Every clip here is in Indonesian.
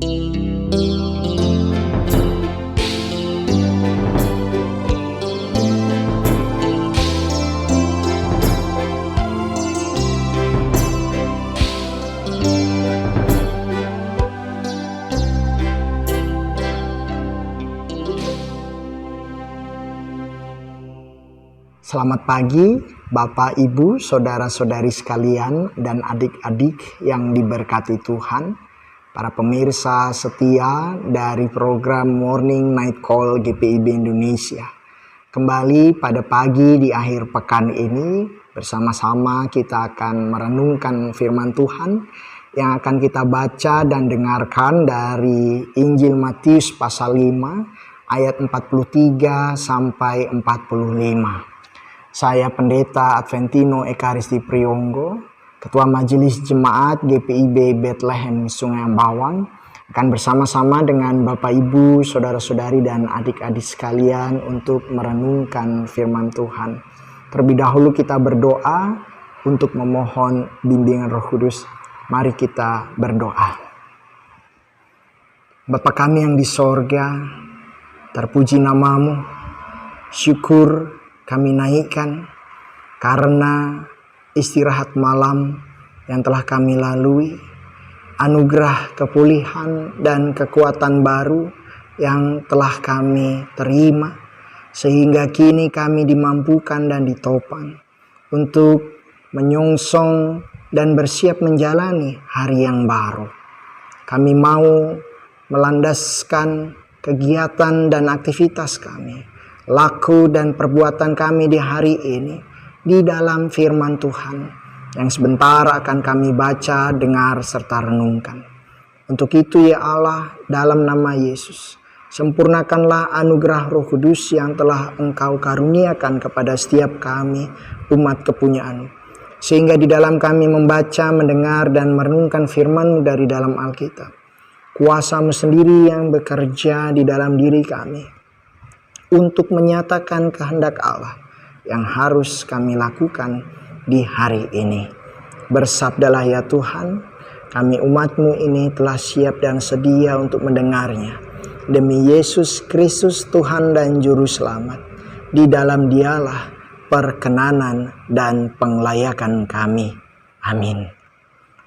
Selamat pagi Bapak, Ibu, Saudara-saudari sekalian dan adik-adik yang diberkati Tuhan. Para pemirsa setia dari program Morning Night Call GPIB Indonesia. Kembali pada pagi di akhir pekan ini bersama-sama kita akan merenungkan firman Tuhan yang akan kita baca dan dengarkan dari Injil Matius pasal 5 ayat 43 sampai 45. Saya Pendeta Adventino Ekaristi Priyonggo, Ketua Majelis Jemaat GPIB Bethlehem Sungai Ambawang, akan bersama-sama dengan Bapak Ibu, Saudara-saudari dan adik-adik sekalian untuk merenungkan firman Tuhan. Terlebih dahulu kita berdoa untuk memohon bimbingan Roh Kudus. Mari kita berdoa. Bapa kami yang di sorga, terpuji namamu, syukur kami naikkan karena istirahat malam yang telah kami lalui, anugerah kepulihan dan kekuatan baru yang telah kami terima, sehingga kini kami dimampukan dan ditopang untuk menyongsong dan bersiap menjalani hari yang baru. Kami mau melandaskan kegiatan dan aktivitas kami, laku dan perbuatan kami di hari ini di dalam firman Tuhan yang sebentar akan kami baca, dengar, serta renungkan. Untuk itu ya Allah, dalam nama Yesus, sempurnakanlah anugerah Roh Kudus yang telah Engkau karuniakan kepada setiap kami, umat kepunyaan, sehingga di dalam kami membaca, mendengar, dan merenungkan firman-Mu dari dalam Alkitab. Kuasa-Mu sendiri yang bekerja di dalam diri kami untuk menyatakan kehendak Allah yang harus kami lakukan di hari ini. Bersabdalah ya Tuhan, kami umat-Mu ini telah siap dan sedia untuk mendengarnya. Demi Yesus Kristus Tuhan dan Juru Selamat, di dalam Dialah perkenanan dan penglayakan kami. Amin.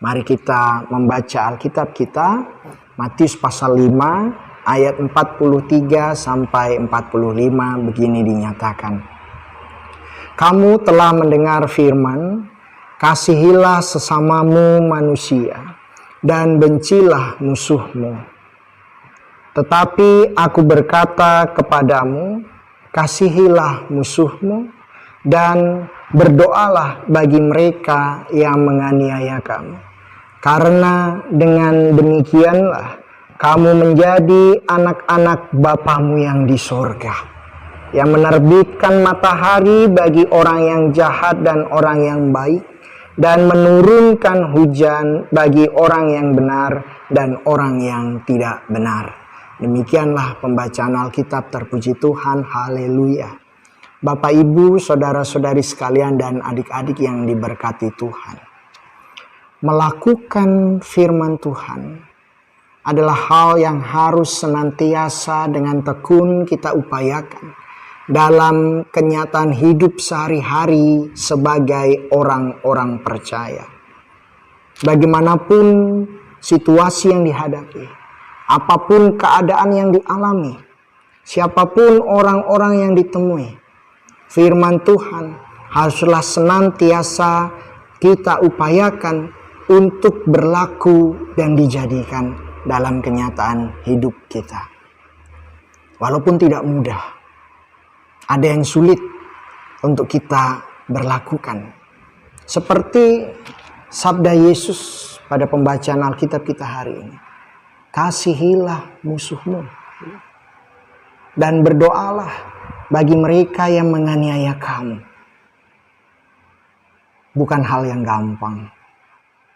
Mari kita membaca Alkitab kita, Matius pasal 5, ayat 43 sampai 45 begini dinyatakan. Kamu telah mendengar firman, kasihilah sesamamu manusia dan bencilah musuhmu. Tetapi aku berkata kepadamu, kasihilah musuhmu dan berdoalah bagi mereka yang menganiaya kamu. Karena dengan demikianlah kamu menjadi anak-anak Bapamu yang di sorga, yang menerbitkan matahari bagi orang yang jahat dan orang yang baik, dan menurunkan hujan bagi orang yang benar dan orang yang tidak benar. Demikianlah pembacaan Alkitab. Terpuji Tuhan. Haleluya. Bapak, Ibu, Saudara-saudari sekalian dan adik-adik yang diberkati Tuhan, melakukan firman Tuhan adalah hal yang harus senantiasa dengan tekun kita upayakan dalam kenyataan hidup sehari-hari sebagai orang-orang percaya. Bagaimanapun situasi yang dihadapi, apapun keadaan yang dialami, siapapun orang-orang yang ditemui, firman Tuhan haruslah senantiasa kita upayakan untuk berlaku dan dijadikan dalam kenyataan hidup kita. Walaupun tidak mudah, ada yang sulit untuk kita berlakukan. Seperti sabda Yesus pada pembacaan Alkitab kita hari ini. Kasihilah musuhmu dan berdoalah bagi mereka yang menganiaya kamu. Bukan hal yang gampang.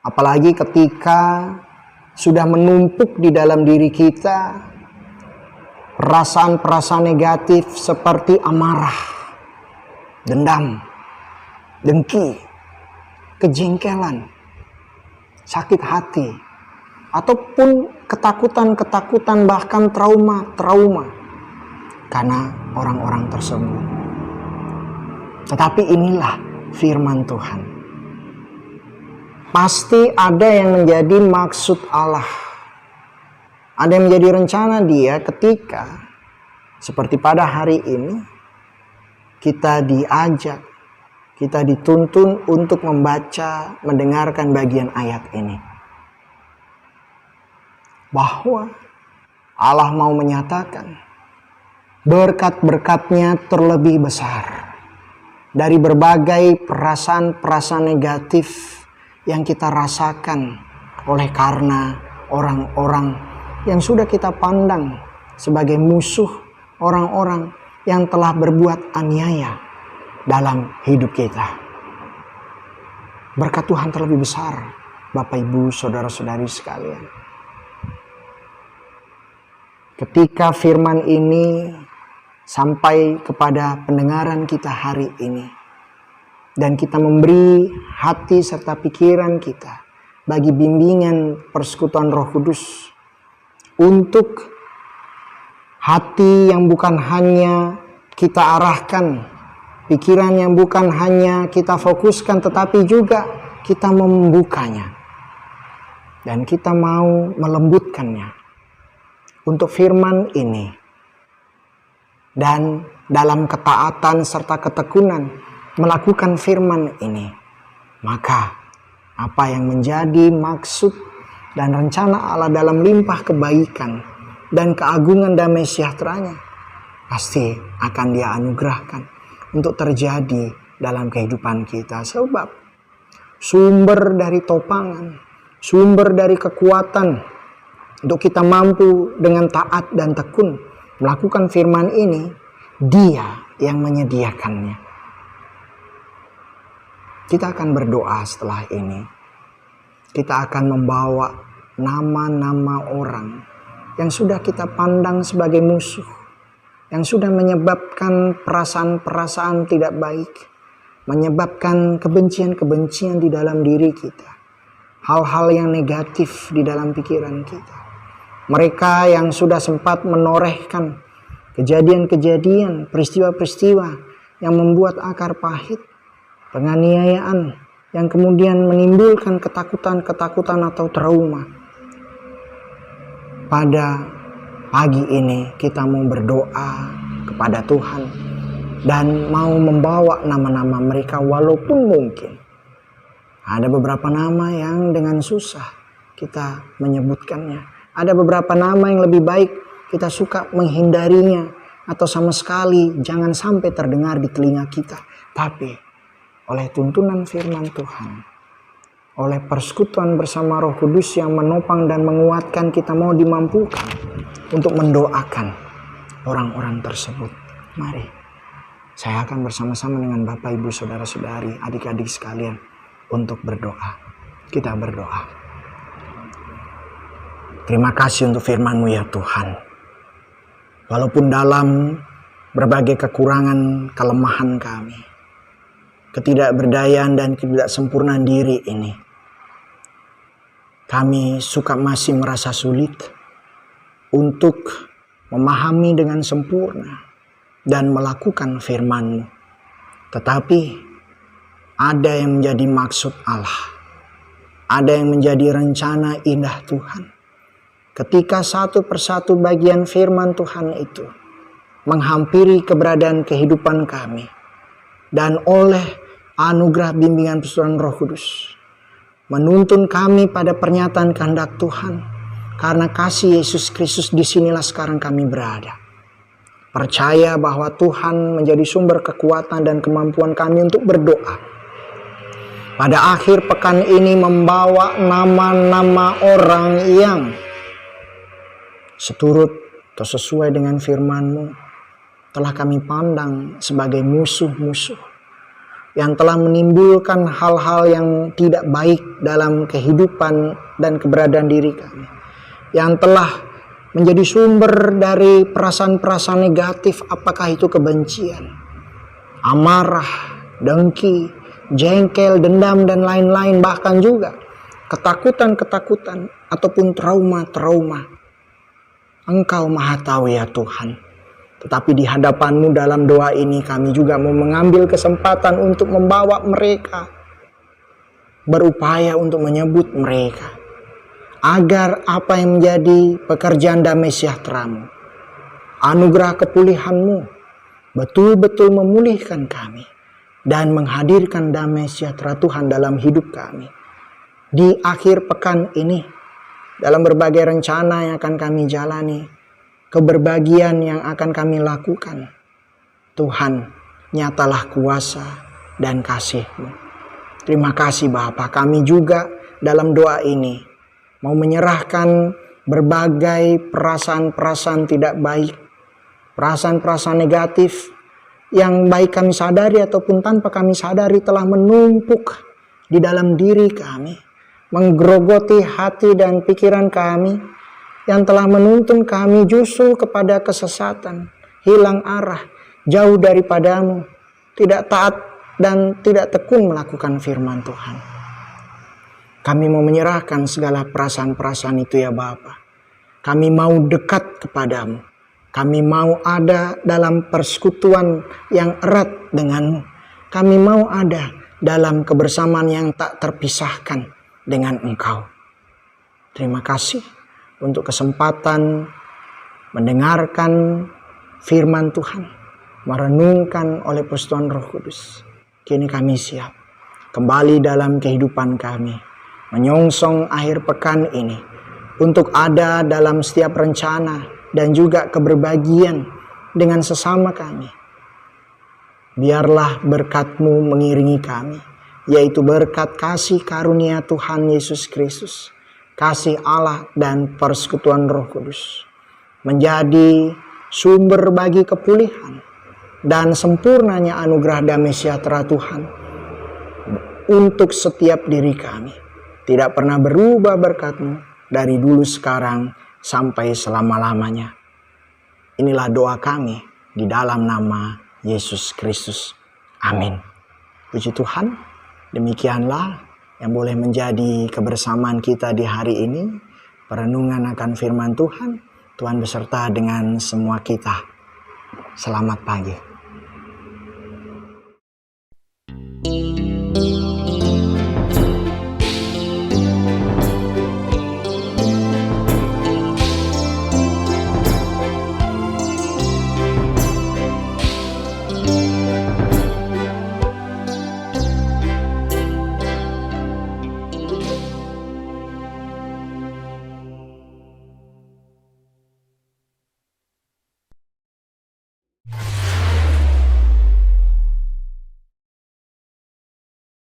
Apalagi ketika sudah menumpuk di dalam diri kita perasaan-perasaan negatif seperti amarah, dendam, dengki, kejengkelan, sakit hati, ataupun ketakutan-ketakutan, bahkan trauma-trauma karena orang-orang tersebut. Tetapi inilah firman Tuhan. Pasti ada yang menjadi maksud Allah. Ada yang menjadi rencana Dia ketika seperti pada hari ini kita diajak, kita dituntun untuk membaca, mendengarkan bagian ayat ini. Bahwa Allah mau menyatakan berkat-berkat-Nya terlebih besar dari berbagai perasaan-perasaan negatif yang kita rasakan oleh karena orang-orang yang sudah kita pandang sebagai musuh, orang-orang yang telah berbuat aniaya dalam hidup kita. Berkat Tuhan terlebih besar, Bapak Ibu, saudara-saudari sekalian. Ketika firman ini sampai kepada pendengaran kita hari ini, dan kita memberi hati serta pikiran kita bagi bimbingan persekutuan Roh Kudus, untuk hati yang bukan hanya kita arahkan, pikiran yang bukan hanya kita fokuskan, tetapi juga kita membukanya dan kita mau melembutkannya untuk firman ini, dan dalam ketaatan serta ketekunan melakukan firman ini. Maka apa yang menjadi maksud dan rencana Allah dalam limpah kebaikan dan keagungan damai sejahtera-Nya pasti akan Dia anugerahkan untuk terjadi dalam kehidupan kita. Sebab sumber dari topangan, sumber dari kekuatan untuk kita mampu dengan taat dan tekun melakukan firman ini, Dia yang menyediakannya. Kita akan berdoa setelah ini. Kita akan membawa nama-nama orang yang sudah kita pandang sebagai musuh, yang sudah menyebabkan perasaan-perasaan tidak baik, menyebabkan kebencian-kebencian di dalam diri kita, hal-hal yang negatif di dalam pikiran kita. Mereka yang sudah sempat menorehkan kejadian-kejadian, peristiwa-peristiwa yang membuat akar pahit, penganiayaan yang kemudian menimbulkan ketakutan-ketakutan atau trauma. Pada pagi ini kita mau berdoa kepada Tuhan dan mau membawa nama-nama mereka, walaupun mungkin ada beberapa nama yang dengan susah kita menyebutkannya. Ada beberapa nama yang lebih baik kita suka menghindarinya atau sama sekali jangan sampai terdengar di telinga kita. Tapi oleh tuntunan firman Tuhan, oleh persekutuan bersama Roh Kudus yang menopang dan menguatkan, kita mau dimampukan untuk mendoakan orang-orang tersebut. Mari, saya akan bersama-sama dengan Bapak, Ibu, Saudara-saudari, adik-adik sekalian untuk berdoa. Kita berdoa. Terima kasih untuk firman-Mu ya Tuhan. Walaupun dalam berbagai kekurangan, kelemahan kami, ketidakberdayaan dan ketidaksempurnaan diri ini, kami suka masih merasa sulit untuk memahami dengan sempurna dan melakukan firman-Mu. Tetapi ada yang menjadi maksud Allah, ada yang menjadi rencana indah Tuhan. Ketika satu persatu bagian firman Tuhan itu menghampiri keberadaan kehidupan kami, dan oleh anugerah bimbingan persekutuan Roh Kudus menuntun kami pada pernyataan kehendak Tuhan, karena kasih Yesus Kristus disinilah sekarang kami berada. Percaya bahwa Tuhan menjadi sumber kekuatan dan kemampuan kami untuk berdoa. Pada akhir pekan ini membawa nama-nama orang yang seturut atau sesuai dengan firman-Mu telah kami pandang sebagai musuh-musuh yang telah menimbulkan hal-hal yang tidak baik dalam kehidupan dan keberadaan diri kami, yang telah menjadi sumber dari perasaan-perasaan negatif, apakah itu kebencian, amarah, dengki, jengkel, dendam, dan lain-lain, bahkan juga ketakutan-ketakutan, ataupun trauma-trauma. Engkau Maha tahu ya Tuhan. Tetapi di hadapan-Mu dalam doa ini kami juga mau mengambil kesempatan untuk membawa mereka, berupaya untuk menyebut mereka, agar apa yang menjadi pekerjaan damai sejahtera-Mu, anugerah kepulihan-Mu, betul-betul memulihkan kami dan menghadirkan damai sejahtera Tuhan dalam hidup kami. Di akhir pekan ini, dalam berbagai rencana yang akan kami jalani, keberbagian yang akan kami lakukan, Tuhan, nyatalah kuasa dan kasih-Mu. Terima kasih Bapa, kami juga dalam doa ini mau menyerahkan berbagai perasaan-perasaan tidak baik, perasaan-perasaan negatif yang baik kami sadari ataupun tanpa kami sadari telah menumpuk di dalam diri kami, menggerogoti hati dan pikiran kami, yang telah menuntun kami justru kepada kesesatan, hilang arah, jauh daripada-Mu, tidak taat dan tidak tekun melakukan firman Tuhan. Kami mau menyerahkan segala perasaan-perasaan itu ya Bapa. Kami mau dekat kepada-Mu. Kami mau ada dalam persekutuan yang erat dengan-Mu. Kami mau ada dalam kebersamaan yang tak terpisahkan dengan Engkau. Terima kasih untuk kesempatan mendengarkan firman Tuhan, merenungkan oleh persetujuan Roh Kudus. Kini kami siap kembali dalam kehidupan kami, menyongsong akhir pekan ini, untuk ada dalam setiap rencana dan juga keberbagian dengan sesama kami. Biarlah berkat-Mu mengiringi kami, yaitu berkat kasih karunia Tuhan Yesus Kristus, kasih Allah dan persekutuan Roh Kudus, menjadi sumber bagi kepulihan dan sempurnanya anugerah damai sejahtera Tuhan untuk setiap diri kami. Tidak pernah berubah berkat-Mu dari dulu, sekarang, sampai selama-lamanya. Inilah doa kami di dalam nama Yesus Kristus. Amin. Puji Tuhan. Demikianlah yang boleh menjadi kebersamaan kita di hari ini. Perenungan akan firman Tuhan. Tuhan beserta dengan semua kita. Selamat pagi.